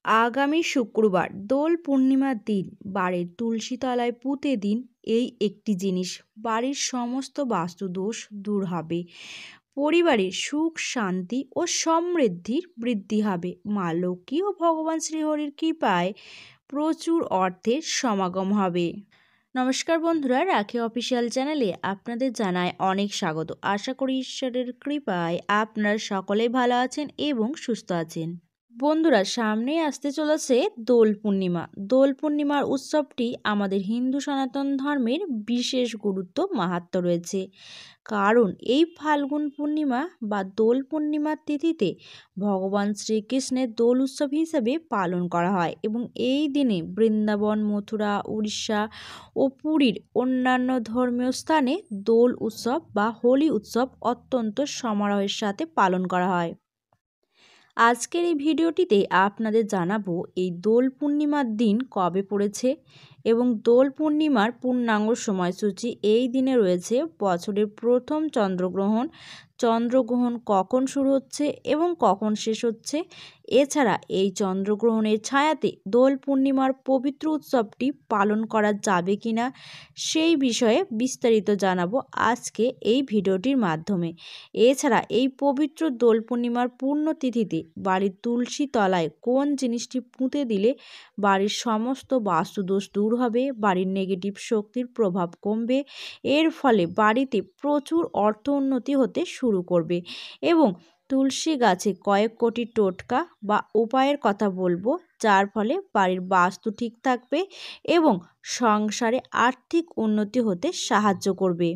আগামী শুক্রবার দোল পূর্ণিমার দিন বাড়ির তুলসী তলায় পুঁতে দিন এই একটি জিনিস, বাড়ির সমস্ত বাস্তুদোষ দূর হবে, পরিবারের সুখ শান্তি ও সমৃদ্ধির বৃদ্ধি হবে। মা লক্ষ্মী ও ভগবান শ্রীহরির কৃপায় প্রচুর অর্থের সমাগম হবে। নমস্কার বন্ধুরা, রাখি অফিসিয়াল চ্যানেলে আপনাদের জানায় অনেক স্বাগত। আশা করি ঈশ্বরের কৃপায় আপনারা সকলেই ভালো আছেন এবং সুস্থ আছেন। বন্ধুরা, সামনেই আসতে চলেছে দোল পূর্ণিমা। দোল পূর্ণিমার উৎসবটি আমাদের হিন্দু সনাতন ধর্মের বিশেষ গুরুত্ব মাহাত্ম্য রয়েছে, কারণ এই ফাল্গুন পূর্ণিমা বা দোল পূর্ণিমার তিথিতে ভগবান শ্রীকৃষ্ণের দোল উৎসব হিসেবে পালন করা হয় এবং এই দিনে বৃন্দাবন, মথুরা, উড়িষ্যা ও পুরীর অন্যান্য ধর্মীয় স্থানে দোল উৎসব বা হোলি উৎসব অত্যন্ত সমারোহের সাথে পালন করা হয়। আজকের এই ভিডিওটিতে আপনাদের জানাবো এই দোল পূর্ণিমার দিন কবে পড়েছে এবং দোল পূর্ণিমার পূর্ণাঙ্গ সময়সূচি। এই দিনে রয়েছে বছরের প্রথম চন্দ্রগ্রহণ, চন্দ্রগ্রহণ কখন শুরু হচ্ছে এবং কখন শেষ হচ্ছে, এছাড়া এই চন্দ্রগ্রহণের ছায়াতে দোল পূর্ণিমার পবিত্র উৎসবটি পালন করা যাবে কিনা সেই বিষয়ে বিস্তারিত জানাবো আজকে এই ভিডিওটির মাধ্যমে। এছাড়া এই পবিত্র দোল পূর্ণিমার পূর্ণতিথিতে বাড়ির তুলসী তলায় কোন জিনিসটি পুঁতে দিলে বাড়ির সমস্ত বাস্তুদোষ দূর হবে, বাড়ির নেগেটিভ শক্তির প্রভাব কমবে, এর ফলে বাড়িতে প্রচুর অর্থ উন্নতি হতে শুরু করবে এবং তুলসী গাছে কয়েক কোটি টোটকা বা উপায়ের কথা বলবো, যার ফলে বাড়ির বাস্তু ঠিক থাকবে এবং সংসারে আর্থিক উন্নতি হতে সাহায্য করবে।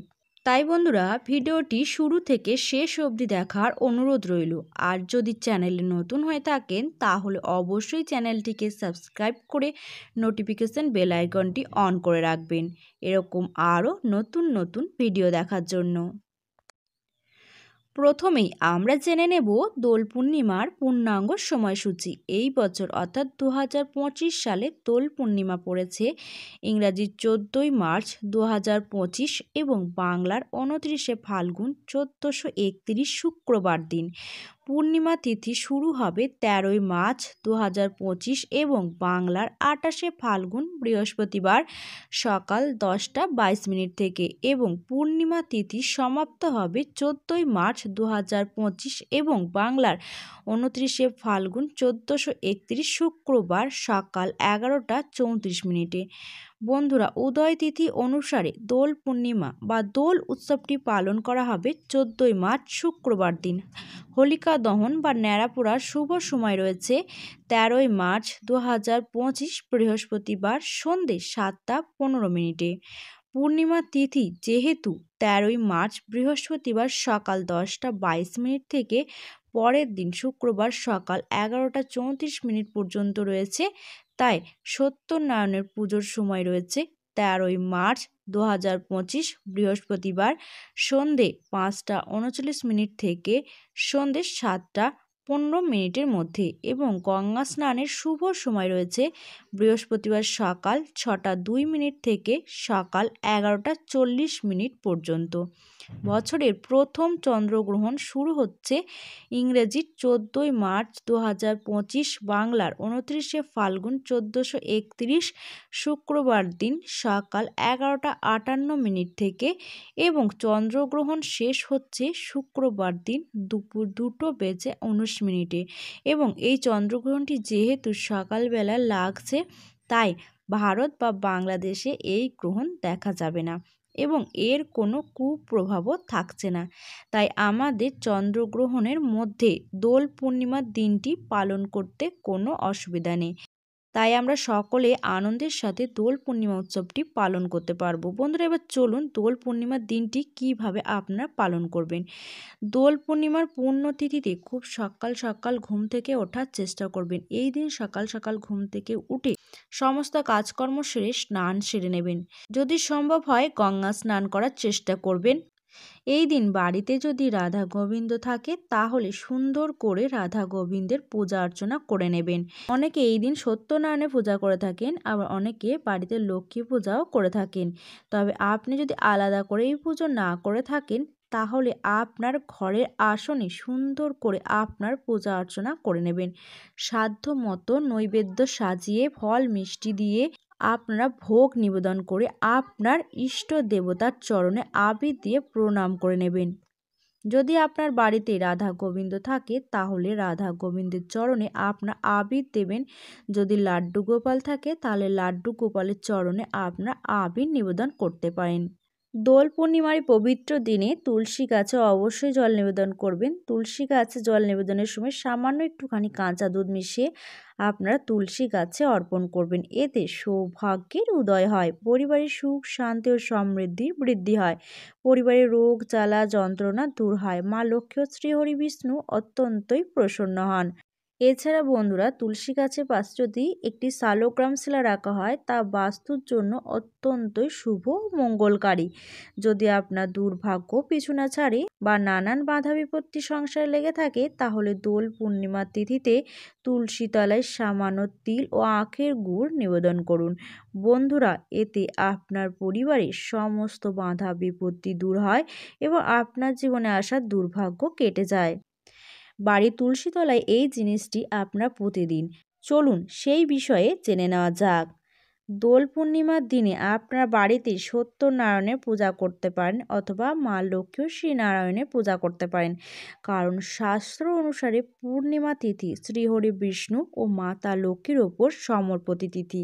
তাই বন্ধুরা, ভিডিওটি শুরু থেকে শেষ অবধি দেখার অনুরোধ রইল। আর যদি চ্যানেলে নতুন হয়ে থাকেন তাহলে অবশ্যই চ্যানেলটিকে সাবস্ক্রাইব করে নোটিফিকেশন বেল আইকনটি অন করে রাখবেন, এরকম আরও নতুন নতুন ভিডিও দেখার জন্য। প্রথমেই আমরা জেনে নেব দোল পূর্ণিমার পূর্ণাঙ্গ সময়সূচি। এই বছর অর্থাৎ 2025 সালে দোল পূর্ণিমা পড়েছে ইংরাজির 14ই মার্চ 2025 এবং বাংলার 29শে ফাল্গুন 1431 শুক্রবার দিন। পূর্ণিমা তিথি শুরু হবে 13ই মার্চ 2025 এবং বাংলার 28শে ফাল্গুন বৃহস্পতিবার সকাল 10:22 থেকে এবং পূর্ণিমা তিথি সমাপ্ত হবে 14ই মার্চ 2025 এবং বাংলার 29শে ফাল্গুন 1431 শুক্রবার সকাল 11:34। বন্ধুরা, উদয় তিথি অনুসারে দোল পূর্ণিমা বা দোল উৎসবটি পালন করা হবে 14ই মার্চ শুক্রবার দিন। হোলিকা দহন বা ন্যাড়া পোড়ার শুভ সময় রয়েছে 13ই মার্চ 2025 বৃহস্পতিবার সন্ধ্যে 7:15। পূর্ণিমা তিথি যেহেতু 13ই মার্চ বৃহস্পতিবার সকাল 10:22 থেকে পরের দিন শুক্রবার সকাল 11:34 পর্যন্ত রয়েছে, তাই সত্যনারায়ণের পুজোর সময় রয়েছে 13ই মার্চ 2025 বৃহস্পতিবার সন্ধে 5:39 থেকে সন্ধে 7:15 মধ্যে এবং গঙ্গা স্নানের শুভ সময় রয়েছে বৃহস্পতিবার সকাল 6:02 থেকে সকাল 11:40 পর্যন্ত। বছরের প্রথম চন্দ্রগ্রহণ শুরু হচ্ছে ইংরেজির 14ই মার্চ 2025, বাংলার 29শে ফাল্গুন 1431 শুক্রবার দিন সকাল 11:58 থেকে এবং চন্দ্রগ্রহণ শেষ হচ্ছে শুক্রবার দিন দুপুর 2:19 এবং এই চন্দ্রগ্রহণটি যেহেতু সকালবেলা লাগছে, তাই ভারত বা বাংলাদেশে এই গ্রহণ দেখা যাবে না এবং এর কোনো কুপ্রভাবও থাকছে না। তাই আমাদের চন্দ্রগ্রহণের মধ্যে দোল পূর্ণিমার দিনটি পালন করতে কোনো অসুবিধা নেই। তাই আমরা সকলে আনন্দের সাথে দোল পূর্ণিমা উৎসবটি পালন করতে পারবো। বন্ধুরা, এবার চলুন দোল পূর্ণিমার দিনটি কিভাবে আপনারা পালন করবেন। দোল পূর্ণিমার পুণ্যতিথিতে খুব সকাল সকাল ঘুম থেকে ওঠার চেষ্টা করবেন। এই দিন সকাল সকাল ঘুম থেকে উঠে সমস্ত কাজকর্ম সেরে স্নান সেরে নেবেন। যদি সম্ভব হয় গঙ্গা স্নান করার চেষ্টা করবেন। এই দিন বাড়িতে যদি রাধা গোবিন্দ থাকে তাহলে সুন্দর করে রাধা গোবিন্দের পূজা অর্চনা করে নেবেন। অনেকে এই দিন সত্যনারায়ণের পূজা করে থাকেন, আবার অনেকে বাড়িতে লক্ষ্মী পূজাও করে থাকেন। তবে আপনি যদি আলাদা করে এই পুজো না করে থাকেন তাহলে আপনার ঘরের আসনে সুন্দর করে আপনার পূজা অর্চনা করে নেবেন। সাধ্য মতো নৈবেদ্য সাজিয়ে ফল মিষ্টি দিয়ে আপনারা ভোগ নিবেদন করে আপনার ইষ্ট দেবতার চরণে আবির দিয়ে প্রণাম করে নেবেন। যদি আপনার বাড়িতে রাধা গোবিন্দ থাকে তাহলে রাধা গোবিন্দের চরণে আপনার আবির দেবেন। যদি লাড্ডু গোপাল থাকে তাহলে লাড্ডু গোপালের চরণে আপনার আবির নিবেদন করতে পারেন। দোল পূর্ণিমার পবিত্র দিনে তুলসী গাছে অবশ্যই জল নিবেদন করবেন। তুলসী গাছে জল নিবেদনের সময় সামান্য একটুখানি কাঁচা দুধ মিশিয়ে আপনারা তুলসী গাছে অর্পণ করবেন। এতে সৌভাগ্যের উদয় হয়, পরিবারের সুখ শান্তি ও সমৃদ্ধির বৃদ্ধি হয়, পরিবারের রোগ জ্বালা যন্ত্রণা দূর হয়, মা লক্ষ্মী ও শ্রীহরি বিষ্ণু অত্যন্তই প্রসন্ন হন। এছাড়া বন্ধুরা, তুলসী গাছের পাশে যদি একটি শালগ্রাম শিলা রাখা হয় তা বাস্তুর জন্য অত্যন্তই শুভ ও মঙ্গলকারী। যদি আপনার দুর্ভাগ্য পিছু না ছাড়ে বা নানান বাধা বিপত্তি সংসারে লেগে থাকে তাহলে দোল পূর্ণিমার তিথিতে তুলসী তলায় সামান্য তিল ও আখের গুড় নিবেদন করুন। বন্ধুরা, এতে আপনার পরিবারের সমস্ত বাধা বিপত্তি দূর হয় এবং আপনার জীবনে আসা দুর্ভাগ্য কেটে যায়। বাড়ির তুলসী তলায় এই জিনিসটি আপনার প্রতিদিন। চলুন সেই বিষয়ে জেনে নেওয়া যাক। দোল পূর্ণিমার দিনে আপনার বাড়িতে সত্যনারায়ণের পূজা করতে পারেন অথবা মা লক্ষ্মী ও শ্রীনারায়ণের পূজা করতে পারেন। কারণ শাস্ত্র অনুসারে পূর্ণিমা তিথি শ্রীহরি বিষ্ণু ও মাতা লক্ষ্মীর ওপর সমর্পিত তিথি।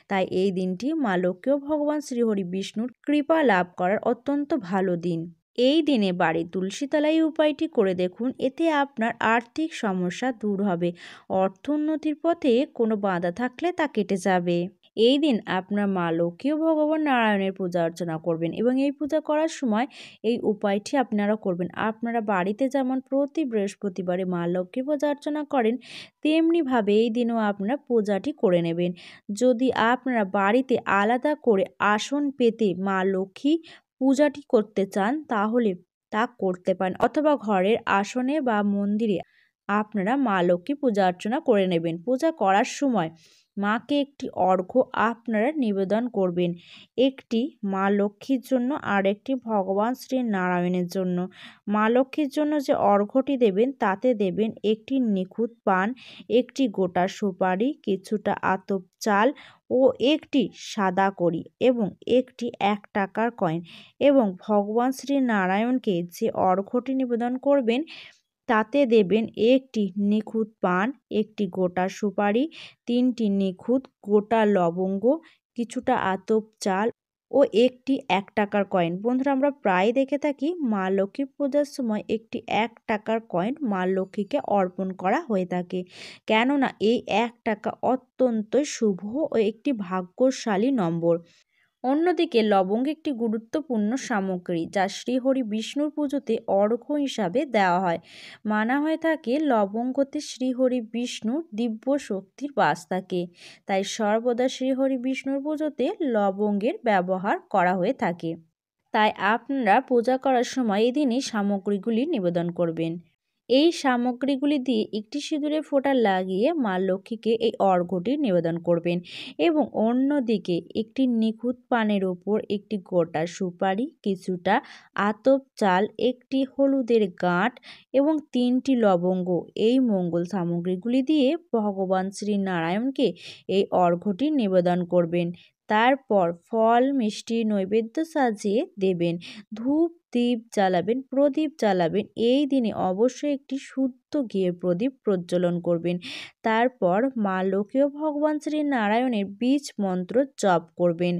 তাই এই দিনটি মা লক্ষ্মী ও ভগবান শ্রীহরি বিষ্ণুর কৃপা লাভ করার অত্যন্ত ভালো দিন। এই দিনে বাড়ির তুলসী তলায় এই উপায়টি করে দেখুন, এতে আপনার আর্থিক সমস্যা দূর হবে, অর্থোন্নতির পথে কোনো বাধা থাকলে তা কেটে যাবে। এই দিন আপনার মা লক্ষ্মী ও ভগবান নারায়ণের পূজা অর্চনা করবেন এবং এই পূজা করার সময় এই উপায়টি আপনারা করবেন। আপনারা বাড়িতে যেমন প্রতি বৃহস্পতিবারে মা লক্ষ্মীর পূজা অর্চনা করেন তেমনিভাবে এই দিনও আপনারা পূজাটি করে নেবেন। যদি আপনারা বাড়িতে আলাদা করে আসন পেতে মা লক্ষ্মী পূজাটি করতে চান তাহলে তা করতে পারেন, অথবা ঘরের আসনে বা মন্দিরে আপনারা মা লক্ষ্মী পূজা অর্চনা করে নেবেন। পূজা করার সময় মাকে একটি অর্ঘ্য আপনারা নিবেদন করবেন, একটি মা লক্ষ্মীর জন্য আর একটি ভগবান শ্রী নারায়ণের জন্য। মা লক্ষ্মীর জন্য যে অর্ঘ্যটি দেবেন তাতে দেবেন একটি নিখুঁত পান, একটি গোটা সুপারি, কিছুটা আতপ চাল ও একটি সাদা কড়ি এবং একটি 1 টাকার কয়েন। এবং ভগবান শ্রী নারায়ণকে যে অর্ঘ্যটি নিবেদন করবেন তাতে দেবেন একটি নিখুঁত পান, একটি গোটা সুপারি, 3টি নিখুঁত গোটা লবঙ্গ, কিছুটা আতপ চাল ও একটি 1 টাকার কয়েন। বন্ধুরা, আমরা প্রায় দেখে থাকি মা লক্ষ্মী পূজার সময় একটি 1 টাকার কয়েন মা লক্ষ্মীকে অর্পণ করা হয়ে থাকে, কেননা এই 1 টাকা অত্যন্ত শুভ ও একটি ভাগ্যশালী নম্বর। অন্যদিকে লবঙ্গ একটি গুরুত্বপূর্ণ সামগ্রী যা শ্রীহরি বিষ্ণুর পুজোতে অর্ঘ্য হিসাবে দেওয়া হয়। মানা হয়ে থাকে লবঙ্গতে শ্রীহরি বিষ্ণুর দিব্য শক্তির বাস থাকে, তাই সর্বদা শ্রীহরি বিষ্ণুর পুজোতে লবঙ্গের ব্যবহার করা হয়ে থাকে। তাই আপনারা পূজা করার সময় এই দিনই সামগ্রীগুলি নিবেদন করবেন। এই সামগ্রীগুলি দিয়ে একটি সিঁদুরে ফোঁটা লাগিয়ে মা লক্ষ্মীকে এই অর্ঘ্যটি নিবেদন করবেন এবং অন্যদিকে একটি নিখুঁত পানের ওপর একটি গোটা সুপারি, কিছুটা আতপ চাল, একটি হলুদের গাঁট এবং 3টি লবঙ্গ, এই মঙ্গল সামগ্রীগুলি দিয়ে ভগবান শ্রী নারায়ণকে এই অর্ঘ্যটি নিবেদন করবেন। তারপর ফল মিষ্টি নৈবেদ্য সাজিয়ে দেবেন, ধূপ দীপ জ্বালাবেন, প্রদীপ জ্বালাবেন। এই দিনে অবশ্যই একটি শুদ্ধ ঘিয়ের প্রদীপ প্রজ্বলন করবেন। তারপর মা লক্ষ্মী ও ভগবান শ্রী নারায়ণের বীজ মন্ত্র জপ করবেন।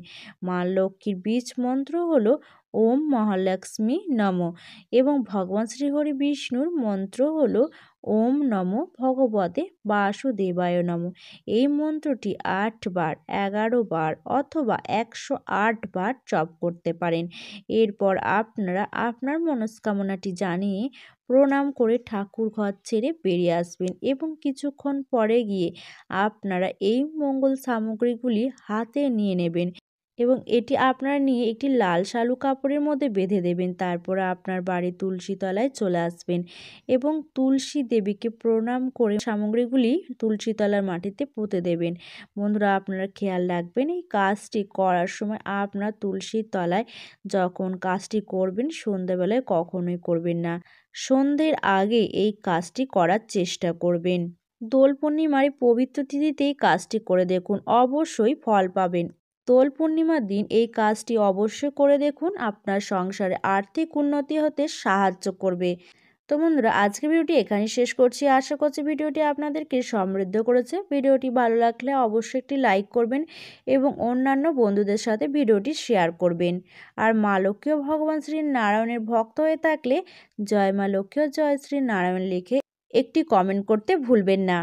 মা লক্ষ্মীর বীজ মন্ত্র হলো ওম মহালক্ষ্মী নমঃ এবং ভগবান শ্রীহরি বিষ্ণুর মন্ত্র হলো ওম নমো ভগবতে বাসুদেবায় নমঃ। এই মন্ত্রটি 8 বার, 11 বার অথবা 108 বার জপ করতে পারেন। এরপর আপনারা আপনার মনস্কামনাটি জানিয়ে প্রণাম করে ঠাকুর ঘর ছেড়ে বেরিয়ে আসবেন এবং কিছুক্ষণ পরে গিয়ে আপনারা এই মঙ্গল সামগ্রীগুলি হাতে নিয়ে নেবেন এবং এটি আপনারা নিয়ে একটি লাল শালু কাপড়ের মধ্যে বেঁধে দেবেন। তারপরে আপনার বাড়ির তুলসী তলায় চলে আসবেন এবং তুলসী দেবীকে প্রণাম করে সামগ্রীগুলি তুলসী তলার মাটিতে পুঁতে দেবেন। বন্ধুরা, আপনারা খেয়াল রাখবেন এই কাজটি করার সময় আপনার তুলসীর তলায় যখন কাজটি করবেন সন্ধ্যাবেলায় কখনোই করবেন না। সন্ধ্যের আগে এই কাজটি করার চেষ্টা করবেন। দোল পূর্ণিমার এই পবিত্র তিথিতেই কাজটি করে দেখুন, অবশ্যই ফল পাবেন। দোল পূর্ণিমার দিন এই কাজটি অবশ্যই করে দেখুন, আপনার সংসারে আর্থিক উন্নতি হতে সাহায্য করবে। তো বন্ধুরা, আজকের ভিডিওটি এখানেই শেষ করছি। আশা করছি ভিডিওটি আপনাদেরকে সমৃদ্ধ করেছে। ভিডিওটি ভালো লাগলে অবশ্যই একটি লাইক করবেন এবং অন্যান্য বন্ধুদের সাথে ভিডিওটি শেয়ার করবেন। আর মা লক্ষ্মী ও ভগবান শ্রী নারায়ণের ভক্ত হয়ে থাকলে জয় মা লক্ষ্মী ও জয় শ্রী নারায়ণ লিখে একটি কমেন্ট করতে ভুলবেন না।